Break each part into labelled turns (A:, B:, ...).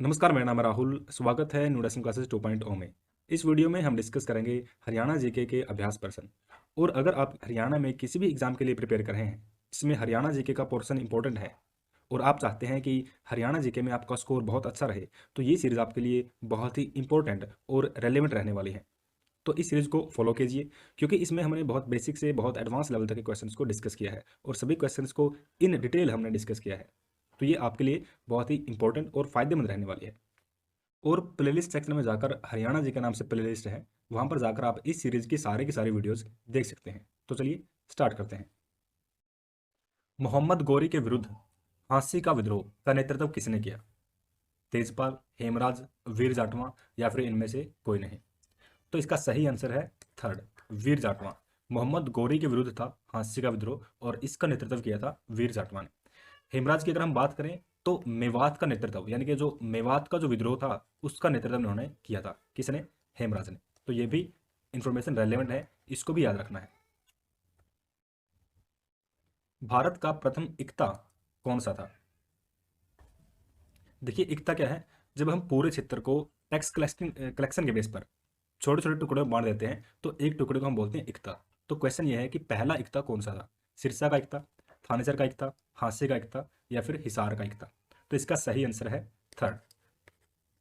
A: नमस्कार, मेरा नाम है राहुल। स्वागत है न्यू क्लासेस 2.0 में। इस वीडियो में हम डिस्कस करेंगे हरियाणा जीके के अभ्यास प्रश्न। और अगर आप हरियाणा में किसी भी एग्जाम के लिए प्रिपेयर कर रहे हैं, इसमें हरियाणा जीके का पोर्शन इंपॉर्टेंट है और आप चाहते हैं कि हरियाणा जीके में आपका स्कोर बहुत अच्छा रहे, तो ये सीरीज़ आपके लिए बहुत ही इंपॉर्टेंट और रेलिवेंट रहने वाली है। तो इस सीरीज़ को फॉलो कीजिए, क्योंकि इसमें हमने बहुत बेसिक से बहुत एडवांस लेवल तक के क्वेश्चंस को डिस्कस किया है और सभी क्वेश्चंस को इन डिटेल हमने डिस्कस किया है। तो ये आपके लिए बहुत ही इंपॉर्टेंट और फायदेमंद रहने वाली है। और प्लेलिस्ट सेक्शन में जाकर हरियाणा जी के नाम से प्लेलिस्ट है, वहां पर जाकर आप इस सीरीज की सारी वीडियोस देख सकते हैं। तो चलिए स्टार्ट करते हैं। मोहम्मद गौरी के विरुद्ध फांसी का विद्रोह का नेतृत्व किसने किया? तेजपाल, हेमराज, वीर जाटवां या फिर इनमें से कोई नहीं? तो इसका सही आंसर है थर्ड, वीर जाटवां। मोहम्मद गौरी के विरुद्ध था फांसी का विद्रोह और इसका नेतृत्व किया था वीर जाटवां ने। हेमराज की अगर हम बात करें तो मेवात का नेतृत्व, यानी कि जो मेवात का जो विद्रोह था उसका नेतृत्व उन्होंने किया था। किसने? हेमराज ने। तो ये भी इंफॉर्मेशन रेलेवेंट है, इसको भी याद रखना है। भारत का प्रथम इक्ता कौन सा था? देखिए, इक्ता क्या है? जब हम पूरे क्षेत्र को टैक्स कलेक्शन के बेस पर छोटे छोटे टुकड़ों में बांट देते हैं तो एक टुकड़े को हम बोलते हैं इक्ता। तो क्वेश्चन ये है कि पहला इक्ता कौन सा था? सिरसा का इक्ता, थानेसर का इक्ता, हांसी का इक्ता या फिर हिसार का इक्ता? तो इसका सही आंसर है थर्ड।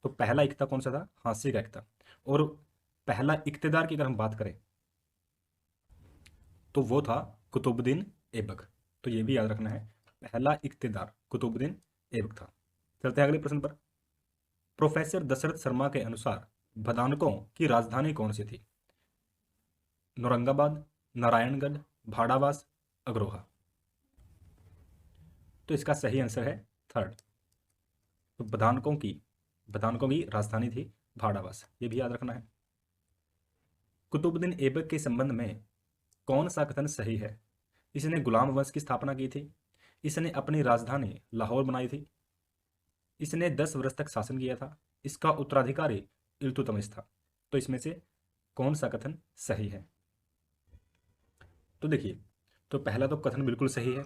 A: तो पहला इक्ता कौन सा था? हांसी का इक्ता। और पहला इक्तेदार की अगर हम बात करें तो वो था कुतुबुद्दीन ऐबक। तो ये भी याद रखना है, पहला इक्तेदार कुतुबुद्दीन ऐबक था। चलते हैं अगले प्रश्न पर। प्रोफेसर दशरथ शर्मा के अनुसार भदानकों की राजधानी कौन सी थी? नौरंगाबाद, नारायणगढ़, भाड़ावास, अग्रोहा? तो इसका सही आंसर है थर्ड। तो बदानकों की राजधानी थी भाड़ावास, ये भी याद रखना है। कुतुबुद्दीन ऐबक के संबंध में कौन सा कथन सही है? इसने गुलाम वंश की स्थापना की थी, इसने अपनी राजधानी लाहौर बनाई थी, इसने 10 वर्ष तक शासन किया था, इसका उत्तराधिकारी इल्तुतमिश था। तो इसमें से कौन सा कथन सही है? तो देखिए, तो पहला तो कथन बिल्कुल सही है,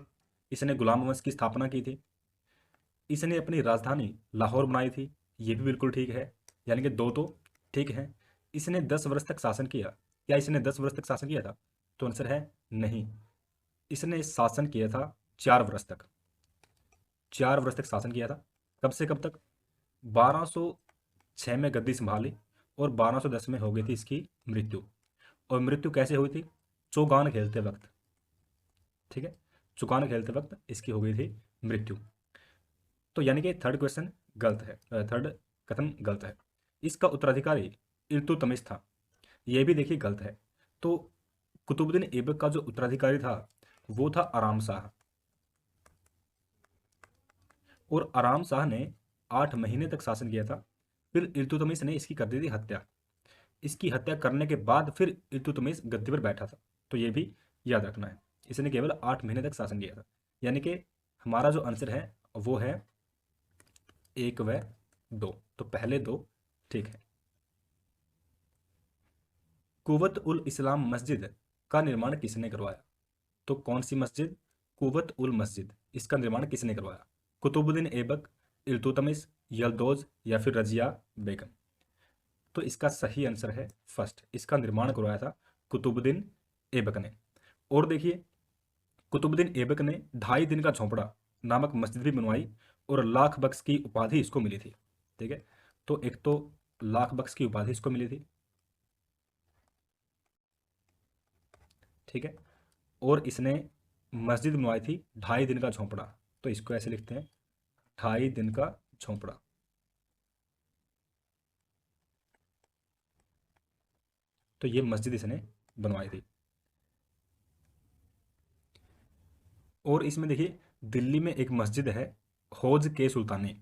A: इसने गुलाम वंश की स्थापना की थी। इसने अपनी राजधानी लाहौर बनाई थी, ये भी बिल्कुल ठीक है, यानी कि दो तो ठीक है। इसने 10 वर्ष तक शासन किया, क्या इसने 10 वर्ष तक शासन किया था? तो आंसर है नहीं। इसने शासन किया था 4 वर्ष तक। 4 वर्ष तक शासन किया था। कब से कब तक? 1206 में गद्दी संभाली और 1210 में हो गई थी इसकी मृत्यु। और मृत्यु कैसे हुई थी? चौगान खेलते वक्त। ठीक है, चौगान खेलते वक्त इसकी हो गई थी मृत्यु। तो यानी कि थर्ड क्वेश्चन गलत है, थर्ड कथन गलत है। इसका उत्तराधिकारी इल्तुतमिश था, यह भी देखिए गलत है। तो कुतुबुद्दीन ऐबक का जो उत्तराधिकारी था वो था आराम शाह, और आराम शाह ने 8 महीने तक शासन किया था। फिर इल्तुतमिश ने इसकी कर दी थी हत्या। इसकी हत्या करने के बाद फिर इल्तुतमिश गद्दी पर बैठा था। तो ये भी याद रखना है, इसने केवल 8 महीने तक शासन किया था। यानी कि हमारा जो आंसर है वो है 1 व 2। तो पहले दो ठीक है। कुवत उल इस्लाम मस्जिद का निर्माण किसने करवाया? तो कौन सी मस्जिद? कुवत उल मस्जिद, इसका निर्माण किसने करवाया? कुतुबुद्दीन ऐबक, इल्तुतमिश, यलदौज या फिर रजिया बेगम? तो इसका सही आंसर है फर्स्ट, इसका निर्माण करवाया था कुतुबुद्दीन ऐबक ने। और देखिए, कुतुबुद्दीन ऐबक ने 2.5 दिन का झोंपड़ा नामक मस्जिद भी बनवाई और लाख बख्श की उपाधि इसको मिली थी। ठीक है, तो एक तो लाख बख्श की उपाधि इसको मिली थी। ठीक है, और इसने मस्जिद बनवाई थी 2.5 दिन का झोंपड़ा। तो इसको ऐसे लिखते हैं, 2.5 दिन का झोंपड़ा। तो ये मस्जिद इसने बनवाई थी। और इसमें देखिए, दिल्ली में एक मस्जिद है हौज के सुल्तानी,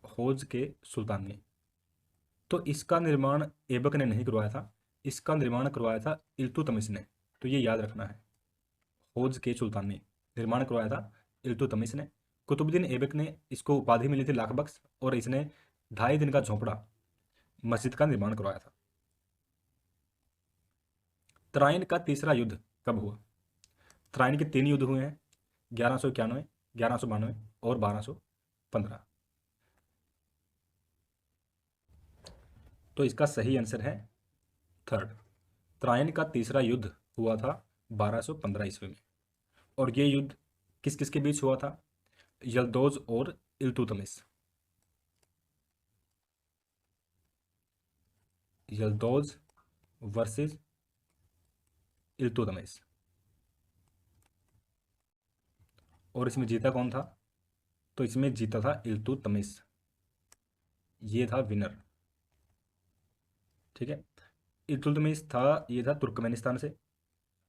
A: हौज के सुल्तानी। तो इसका निर्माण ऐबक ने नहीं करवाया था, इसका निर्माण करवाया था इल्तुतमिश ने। तो ये याद रखना है, हौज के सुल्तानी निर्माण करवाया था इल्तुतमिश ने। कुतुबुद्दीन ऐबक ने इसको उपाधि मिली थी लाख बख्श, और इसने 2.5 दिन का झोंपड़ा मस्जिद का निर्माण करवाया था। तराइन का तीसरा युद्ध कब हुआ? तराइन के 3 युद्ध हुए हैं, 1191, 1192 और 1200। 15। तो इसका सही आंसर है थर्ड। त्रायन का तीसरा युद्ध हुआ था 1215 ईस्वी में, और ये युद्ध किस किस के बीच हुआ था? यल्दोज और इल्तुतमिश। यल्दोज वर्सेस इल्तुतमिश। और इसमें जीता कौन था? तो इसमें जीता था इल्तुतमिश, ये था विनर। ठीक है, इल्तुतमिश था, ये था तुर्कमेनिस्तान से,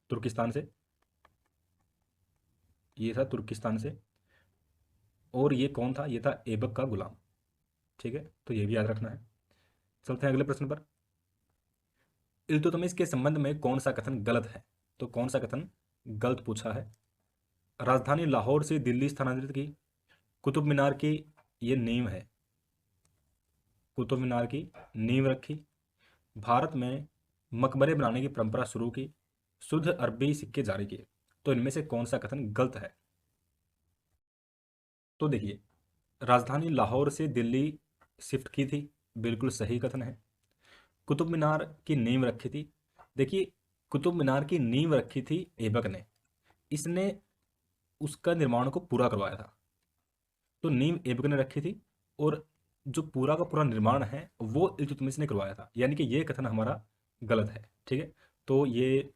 A: तुर्किस्तान से, ये था तुर्किस्तान से। और ये कौन था? ये था ऐबक का गुलाम। ठीक है, तो ये भी याद रखना है। चलते हैं अगले प्रश्न पर। इल्तुतमिश के संबंध में कौन सा कथन गलत है? तो कौन सा कथन गलत पूछा है? राजधानी लाहौर से दिल्ली स्थानांतरित की, कुतुब मीनार की ये नींव है, कुतुब मीनार की नींव रखी, भारत में मकबरे बनाने की परंपरा शुरू की, शुद्ध अरबी सिक्के जारी किए। तो इनमें से कौन सा कथन गलत है? तो देखिए, राजधानी लाहौर से दिल्ली शिफ्ट की थी, बिल्कुल सही कथन है। कुतुब मीनार की नींव रखी थी, देखिए कुतुब मीनार की नींव रखी थी ऐबक ने, इसने उसका निर्माण को पूरा करवाया था। तो नींव ऐबक ने रखी थी, और जो पूरा का पूरा निर्माण है वो इल्तुतमिश ने करवाया था, यानी कि ये कथन हमारा गलत है। ठीक है, तो ये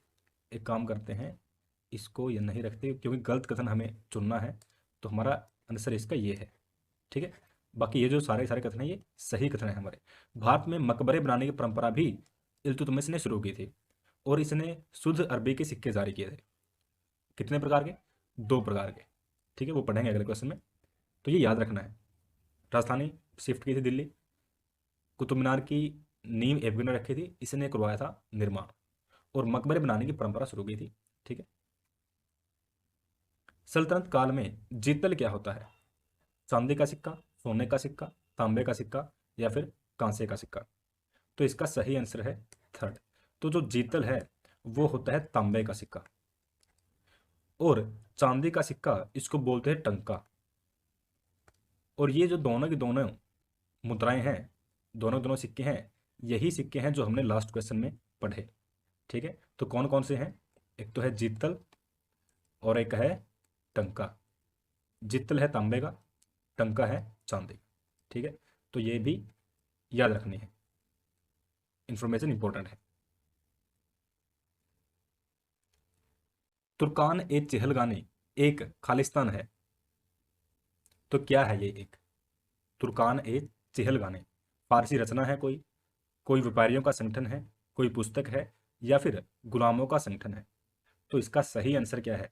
A: एक काम करते हैं, इसको ये नहीं रखते क्योंकि गलत कथन हमें चुनना है, तो हमारा आंसर इसका ये है। ठीक है, बाकी ये जो सारे सारे कथन है ये सही कथन है हमारे। भारत में मकबरे बनाने की परंपरा भी इल्तुतमिश ने शुरू की थी, और इसने शुद्ध अरबी के सिक्के जारी किए थे। कितने प्रकार के? 2 प्रकार के। ठीक है, वो पढ़ेंगे अगले क्वेश्चन में। तो ये याद रखना है, राजधानी शिफ्ट की थी दिल्ली, कुतुब मीनार की नींव ऐबक ने रखी थी, इसने करवाया था निर्माण, और मकबरे बनाने की परंपरा शुरू की थी। ठीक है, सल्तनत काल में जीतल क्या होता है? चांदी का सिक्का, सोने का सिक्का, तांबे का सिक्का, या फिर कांसे का सिक्का? तो इसका सही आंसर है थर्ड। तो जो जीतल है वो होता है तांबे का सिक्का, और चांदी का सिक्का इसको बोलते हैं टंका। और ये जो दोनों की दोनों मुद्राएं हैं, दोनों दोनों सिक्के हैं, यही सिक्के हैं जो हमने लास्ट क्वेश्चन में पढ़े। ठीक है, तो कौन कौन से हैं? एक तो है जीतल, और एक है टंका। जीतल है तांबे का, टंका है चांदी। ठीक है, तो ये भी याद रखनी है, इंफॉर्मेशन इंपॉर्टेंट है। तुर्कान ए चहलगानी एक खालिस्तान है, तो क्या है ये एक? तुर्कान ए चहलगानी फारसी रचना है कोई, कोई व्यापारियों का संगठन है, कोई पुस्तक है, या फिर गुलामों का संगठन है? तो इसका सही आंसर क्या है?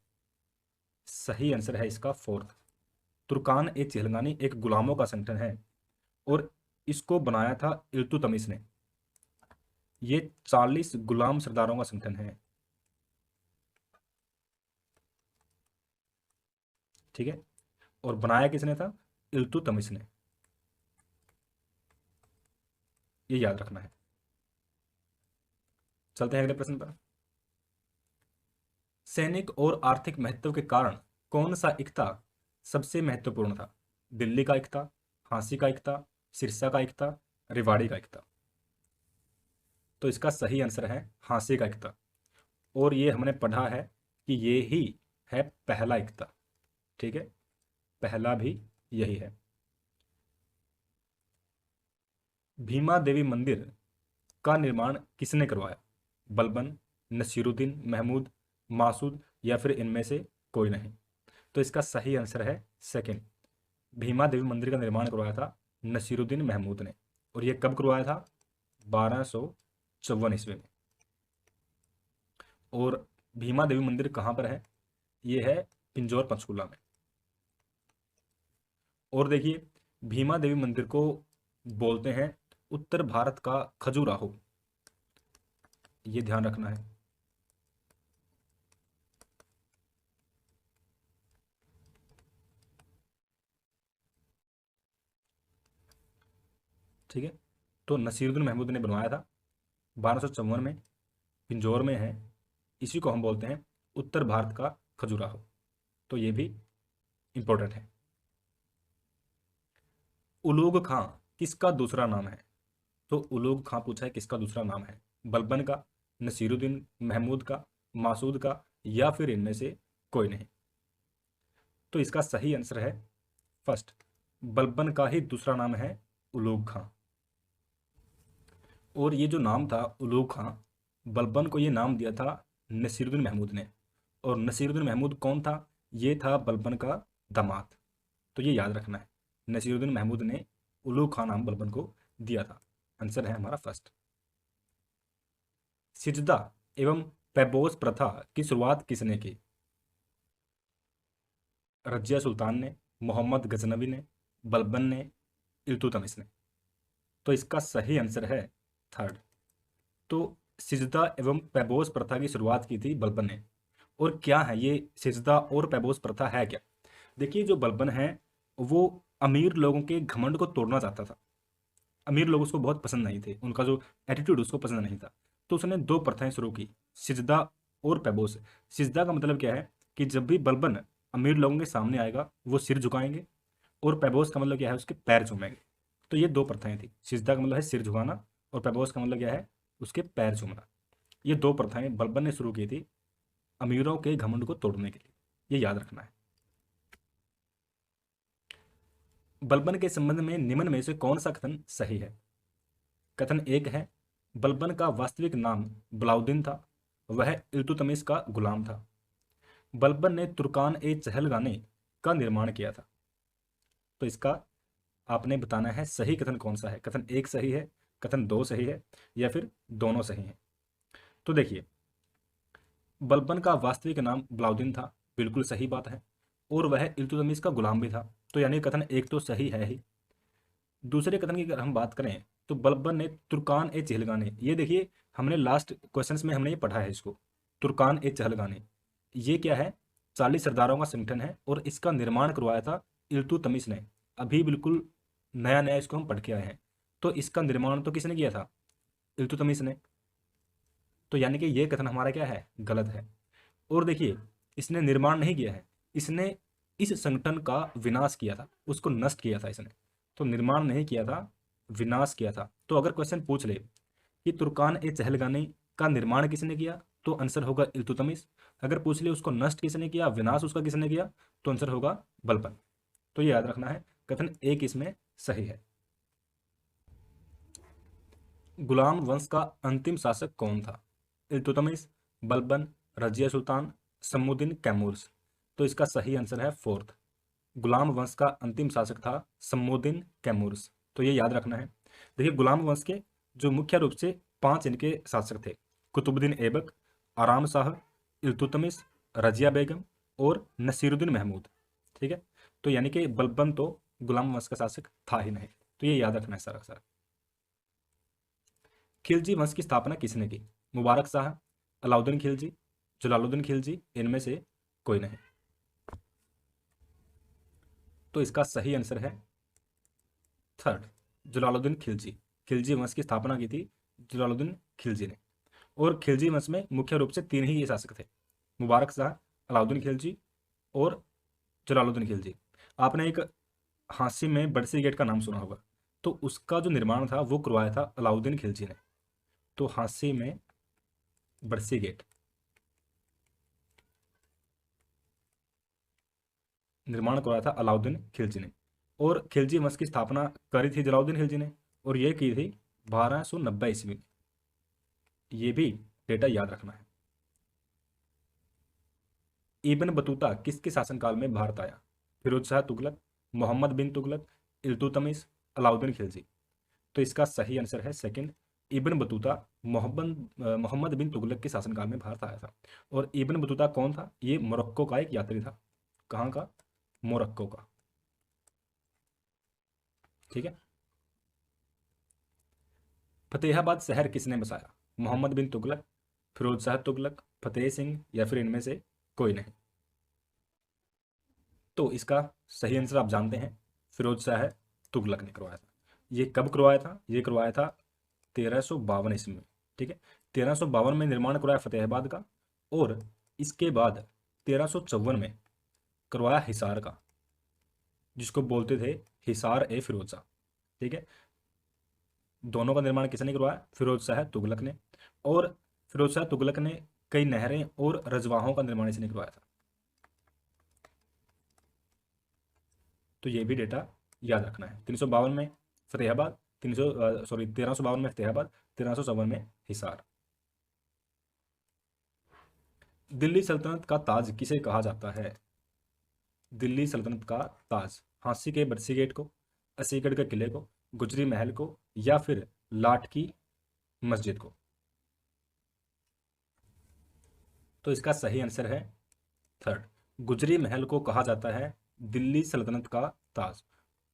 A: सही आंसर है इसका फोर्थ। तुर्कान ए चहलगानी एक गुलामों का संगठन है, और इसको बनाया था इल्तुतमिश ने। ये 40 गुलाम सरदारों का संगठन है। ठीक है, और बनाया किसने था? इल्तुतमिश ने। ये याद रखना है। चलते हैं अगले प्रश्न पर। सैनिक और आर्थिक महत्व के कारण कौन सा इक्ता सबसे महत्वपूर्ण था? दिल्ली का इक्ता, झांसी का इक्ता, सिरसा का इक्ता, रेवाड़ी का इक्ता? तो इसका सही आंसर है झांसी का इक्ता, और ये हमने पढ़ा है कि ये ही है पहला इक्ता। ठीक है, पहला भी यही है। भीमा देवी मंदिर का निर्माण किसने करवाया? बलबन, नसीरुद्दीन महमूद, मासूद, या फिर इनमें से कोई नहीं? तो इसका सही आंसर है सेकंड। भीमा देवी मंदिर का निर्माण करवाया था नसीरुद्दीन महमूद ने, और यह कब करवाया था? 1254 ईस्वी में। और भीमा देवी मंदिर कहाँ पर है? ये है पिंजौर पंचकुला में। और देखिए, भीमा देवी मंदिर को बोलते हैं उत्तर भारत का खजुराहो, ये ध्यान रखना है। ठीक है, तो नसीरुद्दीन महमूद ने बनवाया था 1254 में, पिंजौर में है, इसी को हम बोलते हैं उत्तर भारत का खजुराहो। तो ये भी इंपॉर्टेंट है। उलोग खां किसका दूसरा नाम है? तो उलोग खां पूछा है, किसका दूसरा नाम है? बलबन का, नसीरुद्दीन महमूद का, मासूद का, या फिर इनमें से कोई नहीं। तो इसका सही आंसर है फर्स्ट, बलबन का ही दूसरा नाम है उलोग खां। और ये जो नाम था उलोग खां, बलबन को ये नाम दिया था नसीरुद्दीन महमूद ने। और नसीरुद्दीन महमूद कौन था? ये था बलबन का दामाद। तो ये याद रखना है, नसीरुद्दीन महमूद ने उलोग खां नाम बलबन को दिया था। आंसर है हमारा फर्स्ट। सिजदा एवं पैबोस प्रथा की शुरुआत किसने की? रजिया सुल्तान ने, मोहम्मद गजनवी ने, बलबन ने, इल्तुतमिश ने। तो इसका सही आंसर है थर्ड। तो सिजदा एवं पैबोस प्रथा की शुरुआत की थी बलबन ने। और क्या है ये सिजदा और पैबोस प्रथा है क्या? देखिए, जो बलबन है वो अमीर लोगों के घमंड को तोड़ना चाहता था। अमीर लोग उसको बहुत पसंद नहीं थे, उनका जो एटीट्यूड उसको पसंद नहीं था। तो उसने दो प्रथाएं शुरू की, सिजदा और पैबोस। सिजदा का मतलब क्या है कि जब भी बलबन अमीर लोगों के सामने आएगा वो सिर झुकाएंगे, और पैबोस का मतलब क्या है, उसके पैर चूमेंगे। तो ये दो प्रथाएं थी, सिजदा का मतलब है सिर झुकाना, और पैबोस का मतलब क्या है, उसके पैर चूमना। ये दो प्रथाएं बलबन ने शुरू की थी अमीरों के घमंड को तोड़ने के लिए, ये याद रखना है। बलबन के संबंध में निम्न में से कौन सा कथन सही है? कथन एक है, बलबन का वास्तविक नाम बलाउद्दीन था, वह इल्तुतमिश का गुलाम था। बलबन ने तुर्कान ए चहलगाने का निर्माण किया था। तो इसका आपने बताना है सही कथन कौन सा है। कथन एक सही है, कथन दो सही है, या फिर दोनों सही है। तो देखिए, बलबन का वास्तविक नाम बलाउद्दीन था, बिल्कुल सही बात है, और वह इल्तुतमिश का गुलाम भी था। तो यानी कथन एक तो सही है ही। दूसरे कथन की अगर हम बात करें तो बलबन ने तुर्कान ए चहलगाने, ये देखिए हमने लास्ट क्वेश्चंस में हमने ये पढ़ा है इसको, तुर्कान ए चहलगाने। ये क्या है? 40 सरदारों का संगठन है, और इसका निर्माण करवाया था इल्तुतमिश ने। अभी बिल्कुल नया नया इसको हम पढ़ के आए हैं। तो इसका निर्माण तो किसने किया था? इल्तुतमिश ने। तो यानी कि ये कथन हमारा क्या है? गलत है। और देखिए, इसने निर्माण नहीं किया है, इसने इस संगठन का विनाश किया था, उसको नष्ट किया था इसने। तो निर्माण नहीं किया था, विनाश किया था। तो अगर क्वेश्चन पूछ ले कि तुर्कान ए चहलगानी का निर्माण किसने किया, तो आंसर होगा इल्तुतमिश। अगर पूछ ले उसको नष्ट किसने किया, विनाश उसका किसने किया, तो आंसर होगा बलबन। तो ये याद रखना है, कथन एक इसमें सही है। गुलाम वंश का अंतिम शासक कौन था? इल्तुतमिश, बलबन, रजिया सुल्तान, समुद्दीन कैमूर्स। तो इसका सही आंसर है फोर्थ, गुलाम वंश का अंतिम शासक था समुद्दीन कैमूर्स। तो ये याद रखना है। देखिए, गुलाम वंश के जो मुख्य रूप से 5 इनके शासक थे, कुतुबुद्दीन ऐबक, आराम शाह, इल्तुतमिश, रजिया बेगम और नसीरुद्दीन महमूद। ठीक है, तो यानी कि बलबन तो गुलाम वंश का शासक था ही नहीं। तो ये याद रखना है सारा सारा। खिलजी वंश की स्थापना किसने की? मुबारक शाह, अलाउद्दीन खिलजी, जलालुद्दीन खिलजी, इनमें से कोई नहीं। तो इसका सही आंसर है थर्ड, जलालुद्दीन खिलजी। खिलजी वंश की स्थापना की थी जलालुद्दीन खिलजी ने। और खिलजी वंश में मुख्य रूप से 3 ही ये शासक थे, मुबारक शाह, अलाउद्दीन खिलजी और जलालुद्दीन खिलजी। आपने एक हांसी में बरसी गेट का नाम सुना होगा, तो उसका जो निर्माण था वो करवाया था अलाउद्दीन खिलजी ने। तो हांसी में बरसी गेट निर्माण करवाया था अलाउद्दीन खिलजी ने। और खिलजी वंश की स्थापना करी थी जलालुद्दीन खिलजी ने, और ये की थी 1290 ईस्वी में। ये भी डेटा याद रखना है। इब्न बतूता किसके शासनकाल में भारत आया? फिरोज शाह तुगलक, मोहम्मद बिन तुगलक, इल्तुतमिश, अलाउद्दीन खिलजी। तो इसका सही आंसर है सेकंड, इब्न बतूता मोहम्मद बिन तुगलक के शासनकाल में भारत आया था। और इब्न बतूता कौन था? ये मोरक्को का एक यात्री था। कहाँ का? मोरक्को का। ठीक है। फतेहाबाद शहर किसने बसाया? मोहम्मद बिन तुगलक, फिरोज शाह तुगलक, फतेह सिंह, या फिर इनमें से कोई नहीं। तो इसका सही आंसर आप जानते हैं, फिरोज शाह तुगलक ने करवाया था। ये कब करवाया था? ये करवाया था 1352 ईस्वी में। ठीक है, 1352 में निर्माण करवाया फतेहाबाद का, और इसके बाद 1354 में करवाया हिसार का, जिसको बोलते थे हिसार ए फिरोज शाह। ठीक है, दोनों का निर्माण किसने करवाया? फिरोज शाह तुगलक ने। और फिरोज शाह तुगलक ने कई नहरें और रजवाहों का निर्माण इसने करवाया था। तो ये भी डेटा याद रखना है। 352 में फतेहाबाद, 1352 में फतेहाबाद, 1354 में हिसार। दिल्ली सल्तनत का ताज किसे कहा जाता है? दिल्ली सल्तनत का ताज झांसी के बरसी गेट को, असीगढ़ के किले को, गुजरी महल को, या फिर लाट की मस्जिद को। तो इसका सही आंसर है थर्ड, गुजरी महल को कहा जाता है दिल्ली सल्तनत का ताज।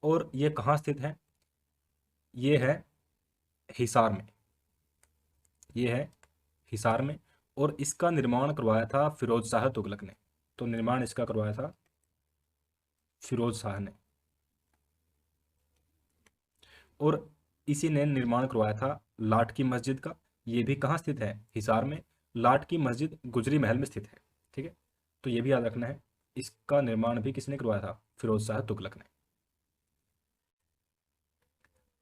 A: और ये कहाँ स्थित है? ये है हिसार में। ये है हिसार में। और इसका निर्माण करवाया था फिरोज शाह तुगलक ने। तो निर्माण इसका करवाया था फिरोज शाह ने। और इसी ने निर्माण करवाया था लाट की मस्जिद का। ये भी कहाँ स्थित है? हिसार में। लाट की मस्जिद गुजरी महल में स्थित है। ठीक है, तो ये भी याद रखना है। इसका निर्माण भी किसने करवाया था? फिरोज शाह तुगलक ने।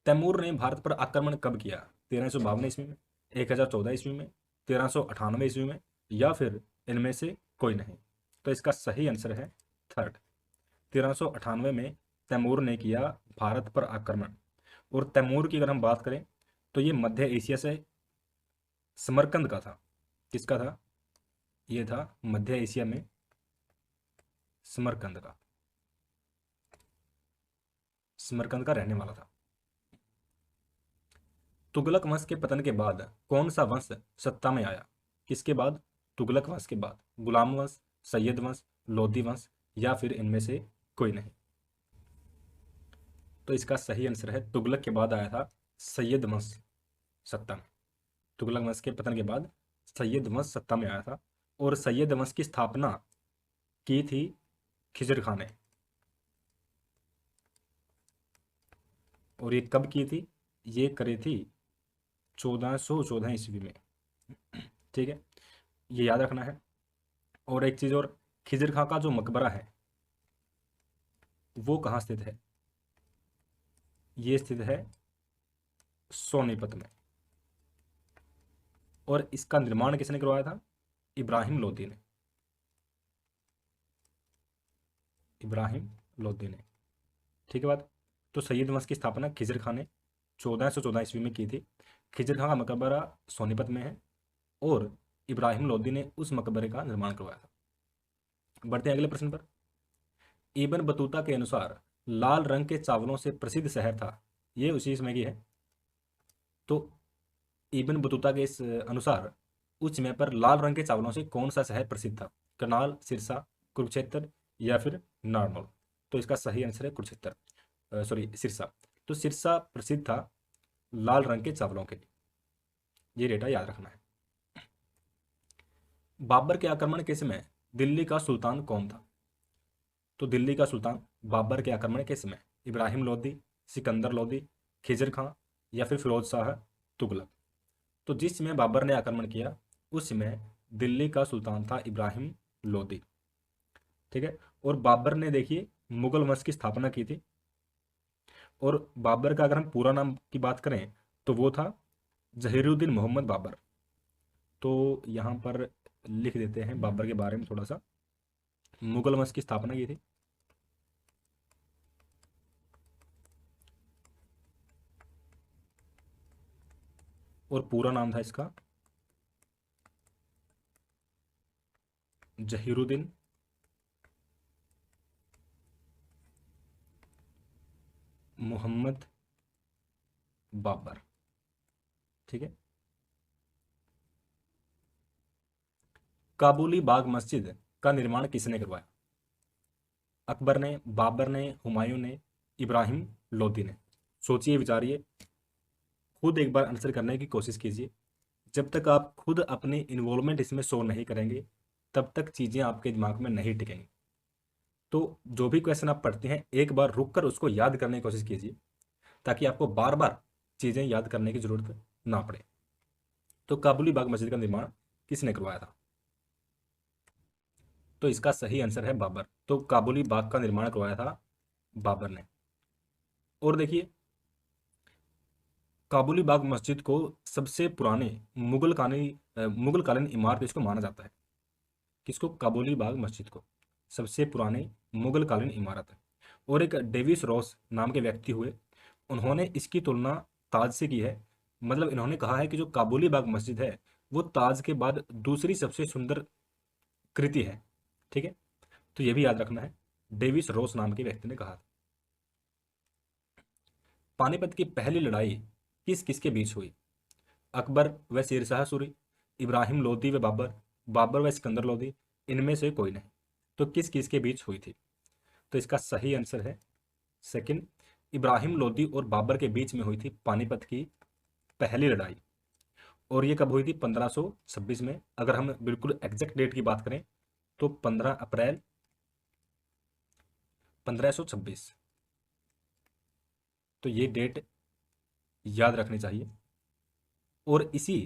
A: तैमूर ने भारत पर आक्रमण कब किया? 1352 ईस्वी में, 1014 ईस्वी में, 1398 ईस्वी में, या फिर इनमें से कोई नहीं। तो इसका सही आंसर है थर्ड, 1398 में तैमूर ने किया भारत पर आक्रमण। और तैमूर की अगर हम बात करें तो ये मध्य एशिया से समरकंद का था। किसका था? ये था मध्य एशिया में समरकंद का। समरकंद का रहने वाला था। तुगलक वंश के पतन के बाद कौन सा वंश सत्ता में आया? किसके बाद? तुगलक वंश के बाद। गुलाम वंश, सैयद वंश, लोधी वंश, या फिर इनमें से कोई नहीं। तो इसका सही आंसर है तुगलक के बाद आया था सैयद वंश सत्ता में। तुगलक वंश के पतन के बाद सैयद वंश सत्ता में आया था। और सैयद वंश की स्थापना की थी खिजर खां ने। और ये कब की थी? ये करी थी 1414 ईस्वी में। ठीक है, ये याद रखना है। और एक चीज और, खिजर खां का जो मकबरा है वो कहाँ स्थित है? ये स्थित है सोनीपत में। और इसका निर्माण किसने करवाया था? इब्राहिम लोदी ने। इब्राहिम लोदी ने। ठीक है बात। तो सैयद वंश की स्थापना खिजर खां ने 1414 ईस्वी में की थी। खिजर खां का मकबरा सोनीपत में है और इब्राहिम लोदी ने उस मकबरे का निर्माण करवाया था। बढ़ते हैं अगले प्रश्न पर। इब्न बतूता के अनुसार लाल रंग के चावलों से प्रसिद्ध शहर था, ये उसी समय की है। तो इब्न बतूता के इस अनुसार उस समय पर लाल रंग के चावलों से कौन सा शहर प्रसिद्ध था? करनाल, सिरसा, कुरुक्षेत्र, या फिर नारनौल। तो इसका सही आंसर है कुरुक्षेत्र, सॉरी सिरसा। तो सिरसा प्रसिद्ध था लाल रंग के चावलों के लिए। ये डेटा याद रखना है। बाबर के आक्रमण के समय दिल्ली का सुल्तान कौन था? तो दिल्ली का सुल्तान बाबर के आक्रमण के समय इब्राहिम लोदी, सिकंदर लोदी, खिजर खां, या फिर फिरोज शाह तुगलक। तो जिस समय बाबर ने आक्रमण किया उस समय दिल्ली का सुल्तान था इब्राहिम लोदी। ठीक है, और बाबर ने देखिए मुगल वंश की स्थापना की थी। और बाबर का अगर हम पूरा नाम की बात करें तो वो था जहीरुद्दीन मोहम्मद बाबर। तो यहाँ पर लिख देते हैं बाबर के बारे में थोड़ा सा। मुगल वंश की स्थापना की थी। और पूरा नाम था इसका जहीरुद्दीन मोहम्मद बाबर। ठीक है, काबुली बाग मस्जिद का निर्माण किसने करवाया? अकबर ने, बाबर ने, हुमायूं ने, इब्राहिम लोदी ने। सोचिए, विचारिए, खुद एक बार आंसर करने की कोशिश कीजिए। जब तक आप खुद अपनी इन्वॉल्वमेंट इसमें शो नहीं करेंगे तब तक चीज़ें आपके दिमाग में नहीं टिकेंगी। तो जो भी क्वेश्चन आप पढ़ते हैं एक बार रुक कर उसको याद करने की कोशिश कीजिए ताकि आपको बार बार चीज़ें याद करने की जरूरत ना पड़े। तो काबुली बाग मस्जिद का निर्माण किसने करवाया था? तो इसका सही आंसर है बाबर। तो काबुली बाग का निर्माण करवाया था बाबर ने। और देखिए, काबुली बाग मस्जिद को सबसे पुराने मुगल कालीन इमारत इसको माना जाता है। किसको? काबुली बाग मस्जिद को सबसे पुराने मुगल कालीन इमारत है। और एक डेविस रॉस नाम के व्यक्ति हुए, उन्होंने इसकी तुलना ताज से की है। मतलब इन्होंने कहा है कि जो काबुली बाग मस्जिद है वो ताज के बाद दूसरी सबसे सुंदर कृति है। ठीक है, तो ये भी याद रखना है, डेविस रॉस नाम के व्यक्ति ने कहा था। पानीपत की पहली लड़ाई किस किस के बीच हुई? अकबर व शेरशाह सूरी, इब्राहिम लोदी व बाबर, बाबर व सिकंदर लोदी, इनमें से कोई नहीं। तो किस किस के बीच हुई थी? तो इसका सही आंसर है सेकंड, इब्राहिम लोदी और बाबर के बीच में हुई थी पानीपत की पहली लड़ाई। और ये कब हुई थी? 1526 में। अगर हम बिल्कुल एग्जैक्ट डेट की बात करें तो 15 अप्रैल 1526। तो ये डेट याद रखनी चाहिए। और इसी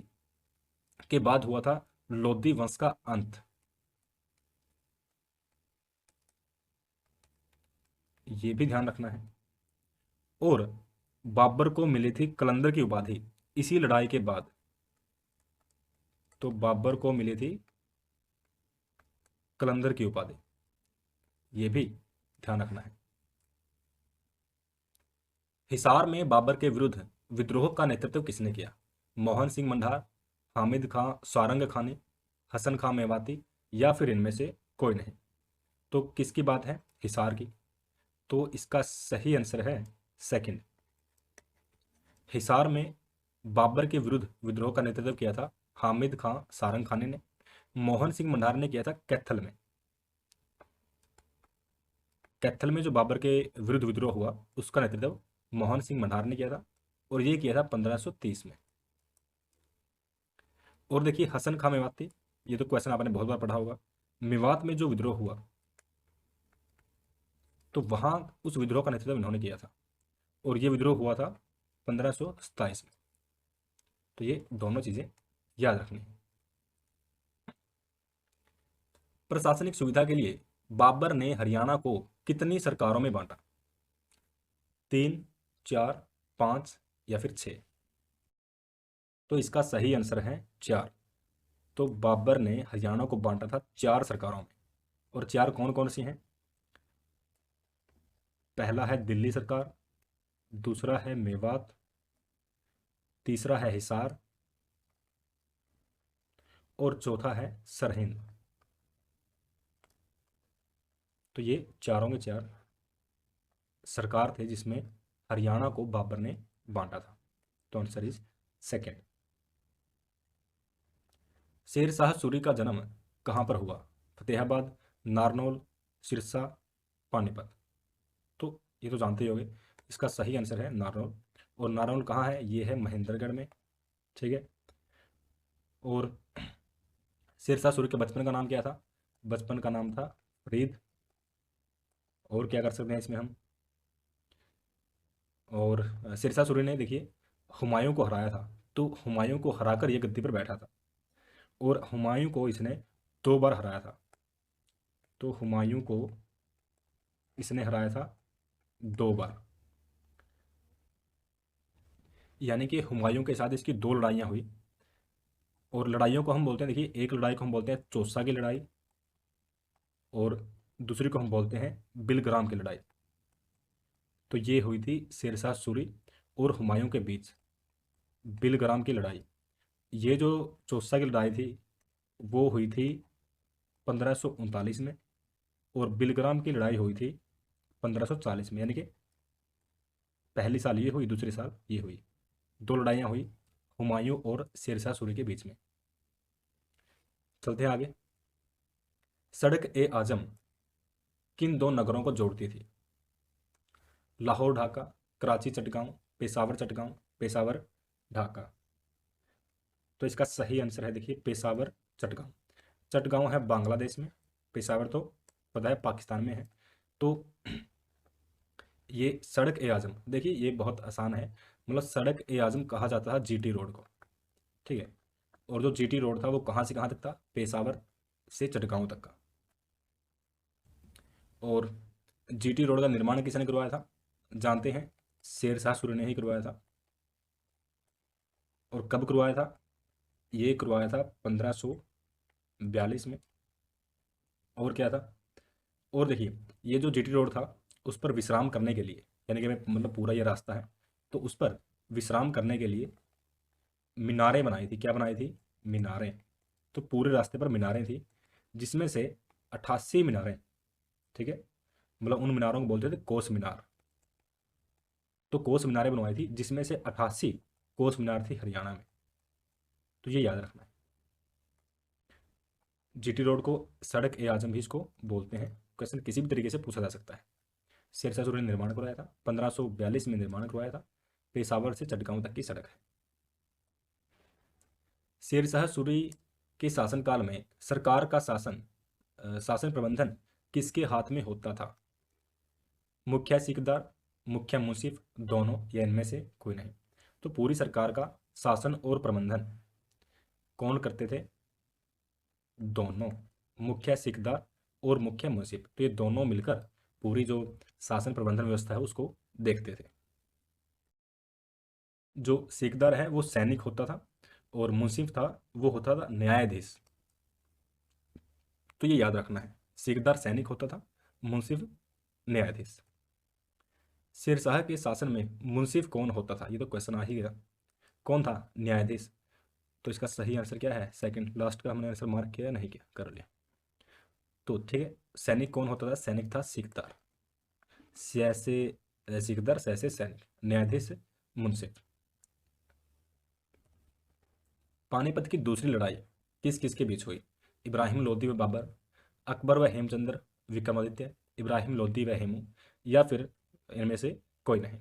A: के बाद हुआ था लोधी वंश का अंत। ये भी ध्यान रखना है। और बाबर को मिली थी कलंदर की उपाधि इसी लड़ाई के बाद। तो बाबर को मिली थी कलंदर की उपाधि, ये भी ध्यान रखना है। हिसार में बाबर के विरुद्ध विद्रोह का नेतृत्व किसने किया? मोहन सिंह मंडार, हामिद खां सारंग खानी, हसन खां मेवाती, या फिर इनमें से कोई नहीं। तो किसकी बात है? हिसार की। तो इसका सही आंसर है सेकंड। हिसार में बाबर के विरुद्ध विद्रोह का नेतृत्व किया था हामिद खां सारंग खानी ने। मोहन सिंह मंडार ने किया था कैथल में। कैथल में जो बाबर के विरुद्ध विद्रोह हुआ उसका नेतृत्व मोहन सिंह मंडार ने किया था, और ये किया था 1530 में। और देखिए हसन खां मेवाती, ये तो क्वेश्चन आपने बहुत बार पढ़ा होगा। मेवात में जो विद्रोह हुआ तो वहां उस विद्रोह का नेतृत्व इन्होंने किया था, और ये विद्रोह हुआ था 1527 में। तो ये दोनों चीजें याद रखनी है। प्रशासनिक सुविधा के लिए बाबर ने हरियाणा को कितनी सरकारों में बांटा? 3, 4, 5 या फिर 6? तो इसका सही आंसर है 4। तो बाबर ने हरियाणा को बांटा था 4 सरकारों में। और 4 कौन कौन सी हैं? पहला है दिल्ली सरकार, दूसरा है मेवात, तीसरा है हिसार, और चौथा है सरहिंद। तो ये चारों के 4 सरकार थे जिसमें हरियाणा को बाबर ने बांटा था। तो answer is second. Sher Shah Suri का जन्म कहाँ पर हुआ? फतेहाबाद, नारनौल, सिरसा, पानीपत? तो ये तो जानते ही होंगे, इसका सही आंसर है नारनौल। और नारनौल कहाँ है? ये है महेंद्रगढ़ में। ठीक है। और शेर शाह सूरी के बचपन का नाम क्या था? बचपन का नाम था फरीद। और क्या कर सकते हैं इसमें हम? और शेर शाह सूरी ने देखिए हुमायूं को हराया था, तो हुमायूं को हराकर ये गद्दी पर बैठा था। और हुमायूं को इसने 2 बार हराया था। तो हुमायूं को इसने हराया था 2 बार। यानी कि हुमायूं के साथ इसकी 2 लड़ाइयाँ हुई। और लड़ाइयों को हम बोलते हैं, देखिए एक लड़ाई को हम बोलते हैं चौसा की लड़ाई, और दूसरी को हम बोलते हैं बिलग्राम की लड़ाई। तो ये हुई थी शेरशाह सूरी और हुमायूं के बीच बिलग्राम की लड़ाई। ये जो चौसा की लड़ाई थी वो हुई थी 1539 में, और बिलग्राम की लड़ाई हुई थी 1540 में। यानी कि पहली साल ये हुई, दूसरी साल ये हुई। 2 लड़ाइयाँ हुई हुमायूं और शेरशाह सूरी के बीच में। चलते हैं आगे। सड़क ए आजम किन 2 नगरों को जोड़ती थी? लाहौर ढाका, कराची चटगांव, पेशावर चटगांव, पेशावर ढाका? तो इसका सही आंसर है देखिए पेशावर चटगांव। चटगांव है बांग्लादेश में, पेशावर तो पता है पाकिस्तान में है। तो ये सड़क ए आजम, देखिए ये बहुत आसान है। मतलब सड़क ए आजम कहा जाता है जीटी रोड को। ठीक है। और जो जीटी रोड था वो कहाँ से कहाँ तक था? पेशावर से चटगांव तक का। और जीटी रोड का निर्माण किसने करवाया था? जानते हैं, शेरशाह सूरी ने ही करवाया था। और कब करवाया था? ये करवाया था 1542 में। और क्या था? और देखिए, ये जो जीटी रोड था, उस पर विश्राम करने के लिए, यानी कि मतलब पूरा ये रास्ता है, तो उस पर विश्राम करने के लिए मीनारें बनाई थी। क्या बनाई थी? मीनारें। तो पूरे रास्ते पर मीनारें थी, जिसमें से 88 मीनारें, ठीक है, मतलब उन मीनारों को बोलते थे कोस मीनार। तो कोस मीनारें बनवाई थी, जिसमें से 88 कोस मीनार थी हरियाणा में। तो ये याद रखना है। जीटी रोड को सड़क ए आजम भी इसको बोलते हैं। क्वेश्चन किसी भी तरीके से पूछा जा सकता है। शेरशाह सूरी ने निर्माण करवाया था, 1542 में निर्माण करवाया था। पेशावर से चटगांव तक की सड़क है। शेरशाह सूरी के शासनकाल में सरकार का शासन प्रबंधन किसके हाथ में होता था? मुखिया सिकदार, मुखिया मुंसिफ, दोनों, या इनमें से कोई नहीं। तो पूरी सरकार का शासन और प्रबंधन कौन करते थे? दोनों, मुखिया सिकदार और मुखिया मुंसिफ। तो ये दोनों मिलकर पूरी जो शासन प्रबंधन व्यवस्था है उसको देखते थे। जो सिकदार है वो सैनिक होता था, और मुंसिफ था वो होता था न्यायाधीश। तो ये याद रखना है, सिकदार सैनिक होता था, मुंसिफ न्यायाधीश। शेरशाह के शासन में मुंसिफ कौन होता था? ये तो क्वेश्चन आ ही गया। कौन था? न्यायाधीश। तो इसका सही आंसर क्या है? सेकंड। लास्ट का हमने आंसर मार्क किया, नहीं किया, कर लिया। तो ठीक है, सैनिक कौन होता था? सैनिक था सिकदार। जैसे सिकदार, सैसे सैनिक, न्यायाधीश मुंसिफ। पानीपत की दूसरी लड़ाई किस किस के बीच हुई? इब्राहिम लोदी व बाबर, अकबर व हेमचंद्र, विक्रमादित्य, इब्राहिम लोदी व हेमू, या फिर इनमें से कोई नहीं।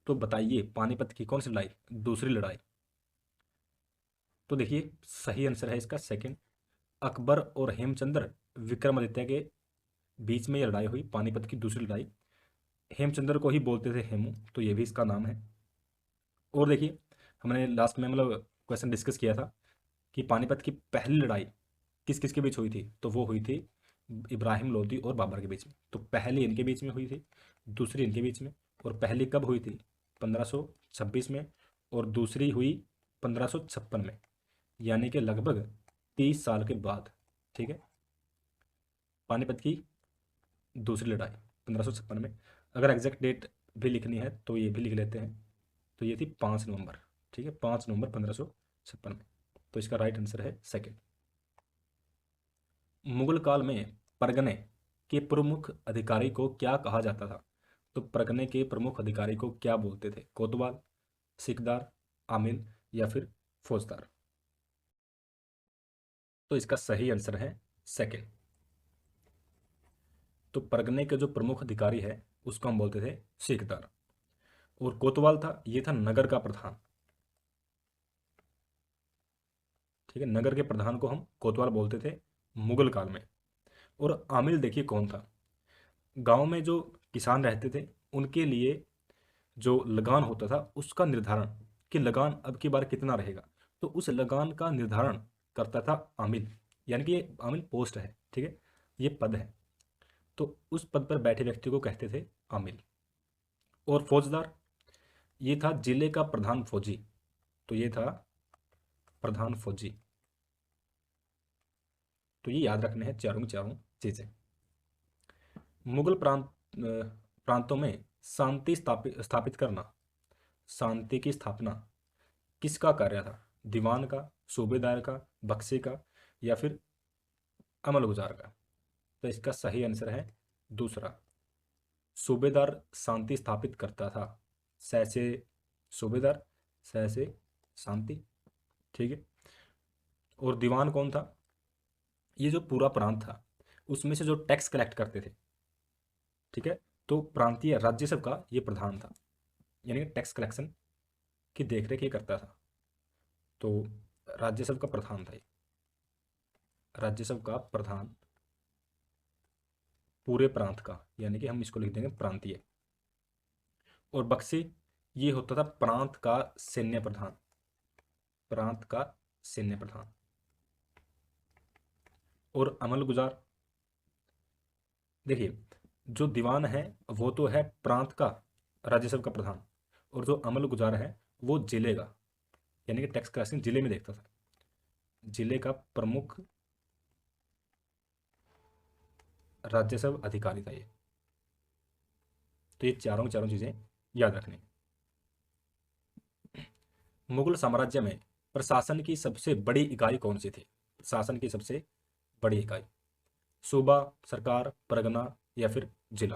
A: तो बताइए, पानीपत की कौन सी लड़ाई? दूसरी लड़ाई। तो देखिए, सही आंसर है इसका सेकंड। अकबर और हेमचंद्र विक्रमादित्य के बीच में ये लड़ाई हुई, पानीपत की दूसरी लड़ाई। हेमचंद्र को ही बोलते थे हेमू, तो ये भी इसका नाम है। और देखिए, हमने लास्ट में मतलब क्वेश्चन डिस्कस किया था कि पानीपत की पहली लड़ाई किस किस के बीच हुई थी, तो वो हुई थी इब्राहिम लोदी और बाबर के बीच में। तो पहली इनके बीच में हुई थी, दूसरी इनके बीच में। और पहली कब हुई थी? 1526 में। और दूसरी हुई 1556 में, यानी कि लगभग 30 साल के बाद। ठीक है, पानीपत की दूसरी लड़ाई 1556 में। अगर एग्जैक्ट डेट भी लिखनी है तो ये भी लिख लेते हैं। तो ये थी 5 नवंबर। ठीक है, 5 नवंबर 1556 में। तो इसका राइट आंसर है सेकंड। मुगल काल में परगने के प्रमुख अधिकारी को क्या कहा जाता था? तो परगने के प्रमुख अधिकारी को क्या बोलते थे? कोतवाल, सिकदार, आमिल, या फिर फौजदार। तो इसका सही आंसर है सेकंड। तो परगने के जो प्रमुख अधिकारी है उसको हम बोलते थे सिकदार। और कोतवाल था, ये था नगर का प्रधान। ठीक है, नगर के प्रधान को हम कोतवाल बोलते थे मुगल काल में। और आमिल देखिए कौन था? गांव में जो किसान रहते थे उनके लिए जो लगान होता था उसका निर्धारण, कि लगान अब की बार कितना रहेगा, तो उस लगान का निर्धारण करता था आमिल। यानी कि ये आमिल पोस्ट है, ठीक है, ये पद है। तो उस पद पर बैठे व्यक्ति को कहते थे आमिल। और फौजदार, ये था जिले का प्रधान फौजी। तो ये था प्रधान फौजी। तो ये याद रखने हैं चारों की चारों चीजें। मुगल प्रांतों में शांति स्थापित करना, शांति की स्थापना किसका कार्य था? दीवान का, सूबेदार का, बख्शी का, या फिर अमलगुजार का। तो इसका सही आंसर है दूसरा। सूबेदार शांति स्थापित करता था। सैसे सूबेदार, सैसे शांति। ठीक है। और दीवान कौन था? ये जो पूरा प्रांत था उसमें से जो टैक्स कलेक्ट करते थे, ठीक है, तो प्रांतीय राज्यसभा का ये प्रधान था, यानी कि टैक्स कलेक्शन की देखरेख ये करता था। तो राज्यसभा का प्रधान था ये, राज्यसभा का प्रधान पूरे प्रांत का, यानी कि हम इसको लिख देंगे प्रांतीय। और बख्शी, ये होता था प्रांत का सैन्य प्रधान, प्रांत का सैन्य प्रधान। और अमल गुजार, देखिए, जो दीवान है वो तो है प्रांत का राज्यसभा का प्रधान, और जो अमल गुजार है वो जिले का, यानी कि टैक्स कलेक्शन जिले में देखता था, जिले का प्रमुख राज्यसभा अधिकारी था ये। तो ये चारों चारों चीजें याद रखनी है। मुगल साम्राज्य में प्रशासन की सबसे बड़ी इकाई कौन सी थी? प्रशासन की सबसे बड़ी इकाई, सूबा, सरकार, परगना या फिर जिला?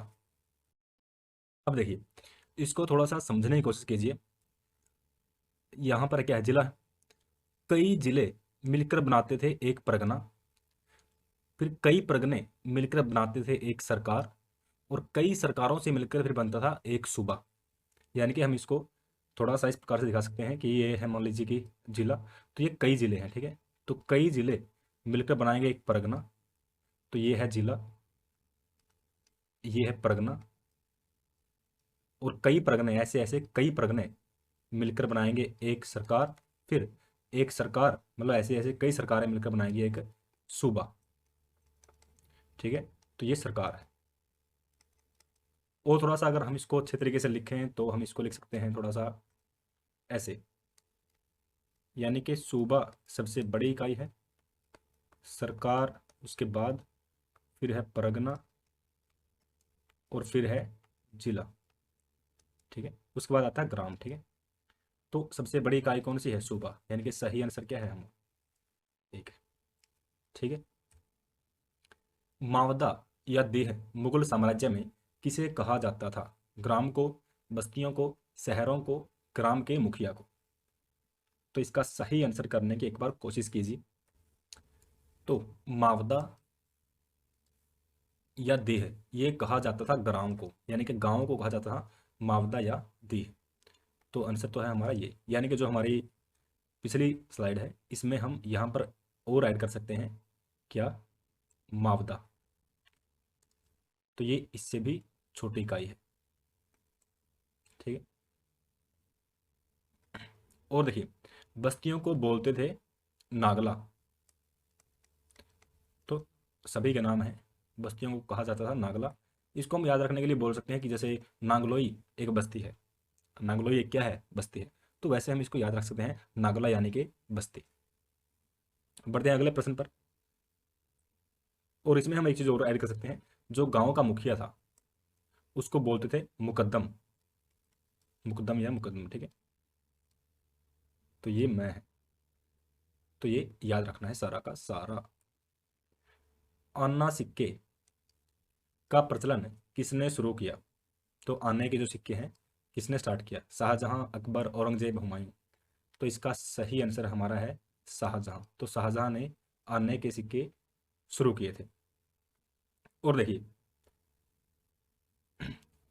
A: अब देखिए, इसको थोड़ा सा समझने की कोशिश कीजिए। यहां पर क्या है, जिला। कई जिले मिलकर बनाते थे एक परगना, फिर कई परगने मिलकर बनाते थे एक सरकार, और कई सरकारों से मिलकर फिर बनता था एक सूबा। यानी कि हम इसको थोड़ा सा इस प्रकार से दिखा सकते हैं कि ये है, मान लीजिए कि जिला, तो ये कई जिले हैं, ठीक है। तो कई जिले मिलकर बनाएंगे एक परगना, तो ये है जिला, ये है परगना, और कई परगने, ऐसे ऐसे कई परगने मिलकर बनाएंगे एक सरकार, फिर एक सरकार, मतलब ऐसे ऐसे कई सरकारें मिलकर बनाएंगी एक सूबा, ठीक है। तो ये सरकार है। और थोड़ा सा अगर हम इसको अच्छे तरीके से लिखें तो हम इसको लिख सकते हैं थोड़ा सा ऐसे, यानी कि सूबा सबसे बड़ी इकाई है, सरकार उसके बाद, फिर है परगना, और फिर है जिला, ठीक है। उसके बाद आता है ग्राम, ठीक है। तो सबसे बड़ी इकाई कौन सी है? सूबा, यानी कि सही आंसर क्या है हम, एक है, ठीक है। मावदा या देह मुगल साम्राज्य में किसे कहा जाता था? ग्राम को, बस्तियों को, शहरों को, ग्राम के मुखिया को? तो इसका सही आंसर करने की एक बार कोशिश कीजिए। तो मावदा या देह ये कहा जाता था ग्राम को, यानी कि गांव को कहा जाता था मावदा या देह। तो आंसर तो है हमारा ये, यानी कि जो हमारी पिछली स्लाइड है इसमें हम यहाँ पर और ऐड कर सकते हैं क्या, मावदा। तो ये इससे भी छोटी इकाई है, ठीक है। और देखिए, बस्तियों को बोलते थे नागला। तो सभी के नाम हैं, बस्तियों को कहा जाता था नागला। इसको हम याद रखने के लिए बोल सकते हैं कि जैसे नांगलोई एक बस्ती है, नांगलोई एक क्या है, बस्ती है। तो वैसे हम इसको याद रख सकते हैं नागला यानी कि बस्ती। बढ़ते हैं अगले प्रश्न पर। और इसमें हम एक चीज़ और ऐड कर सकते हैं, जो गांव का मुखिया था उसको बोलते थे मुकद्दम, मुकद्दम या मुकद्दम, ठीक है। तो ये मैं है, तो ये याद रखना है सारा का सारा। अन्ना सिक्के का प्रचलन किसने शुरू किया? तो आने के जो सिक्के हैं किसने स्टार्ट किया? शाहजहां, अकबर, औरंगजेब, हुमायूं? तो इसका सही आंसर हमारा है शाहजहां। तो शाहजहां ने आने के सिक्के शुरू किए थे। और देखिए,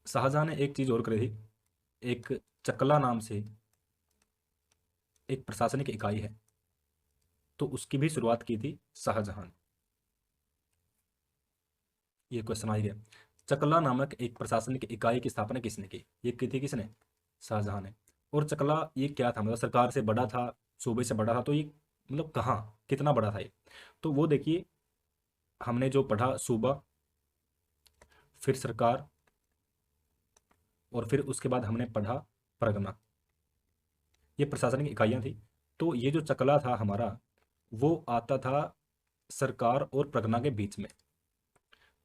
A: शाहजहां ने एक चीज और करी थी, एक चकला नाम से एक प्रशासनिक इकाई है, तो उसकी भी शुरुआत की थी शाहजहां ने। ये क्वेश्चन आ गया, चकला नामक एक प्रशासनिक इकाई की स्थापना किसने की? ये की थी किसने? शाहजहां ने। और चकला ये क्या था, मतलब सरकार से बड़ा था, सूबे से बड़ा था, तो ये मतलब कहाँ, कितना बड़ा था ये? तो वो देखिए, हमने जो पढ़ा सूबा, फिर सरकार, और फिर उसके बाद हमने पढ़ा परगना, ये प्रशासनिक इकाइयां थी। तो ये जो चकला था हमारा, वो आता था सरकार और परगना के बीच में।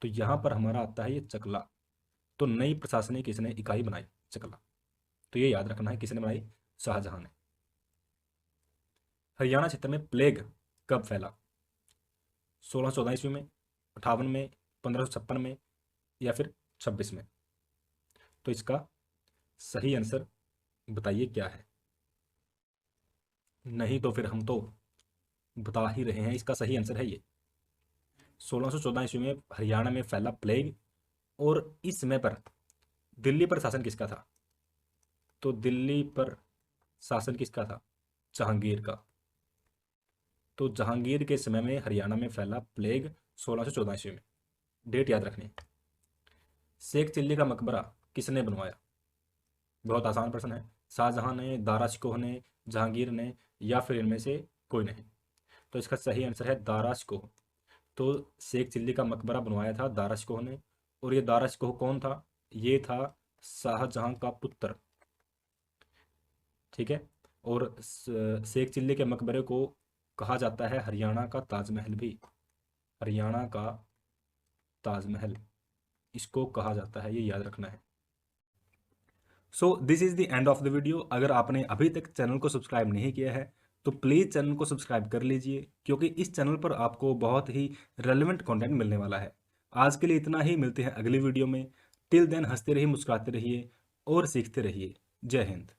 A: तो यहाँ पर हमारा आता है ये चकला। तो नई प्रशासनिक किसने इकाई बनाई? चकला। तो ये याद रखना है किसने बनाई? शाहजहां ने। हरियाणा क्षेत्र में प्लेग कब फैला? 1614 ईस्वी में, 58 में, 1556 में, या फिर 26 में? तो इसका सही आंसर बताइए क्या है। नहीं तो फिर हम तो बता ही रहे हैं, इसका सही आंसर है ये 1614 ईस्वी में हरियाणा में फैला प्लेग। और इस समय पर दिल्ली पर शासन किसका था? तो दिल्ली पर शासन किसका था? जहांगीर का। तो जहांगीर के समय में हरियाणा में फैला प्लेग 1614 ईस्वी में। डेट याद रखनी। शेख चिल्ली का मकबरा किसने बनवाया? बहुत आसान प्रश्न है। शाहजहां ने, दारा शिकोह ने, जहांगीर ने, या फिर इनमें से कोई नहीं? तो इसका सही आंसर है दारा शिकोह। तो शेख चिल्ली का मकबरा बनवाया था दारा शिकोह ने। और ये दारा शिकोह कौन था? ये था शाहजहां का पुत्र, ठीक है। और शेख चिल्ली के मकबरे को कहा जाता है हरियाणा का ताजमहल भी, हरियाणा का ताजमहल इसको कहा जाता है, ये याद रखना है। So this is the end of the video. अगर आपने अभी तक चैनल को सब्सक्राइब नहीं किया है तो प्लीज़ चैनल को सब्सक्राइब कर लीजिए, क्योंकि इस चैनल पर आपको बहुत ही रेलेवेंट कंटेंट मिलने वाला है। आज के लिए इतना ही, मिलते हैं अगली वीडियो में। टिल देन हंसते रहिए, मुस्कुराते रहिए और सीखते रहिए। जय हिंद।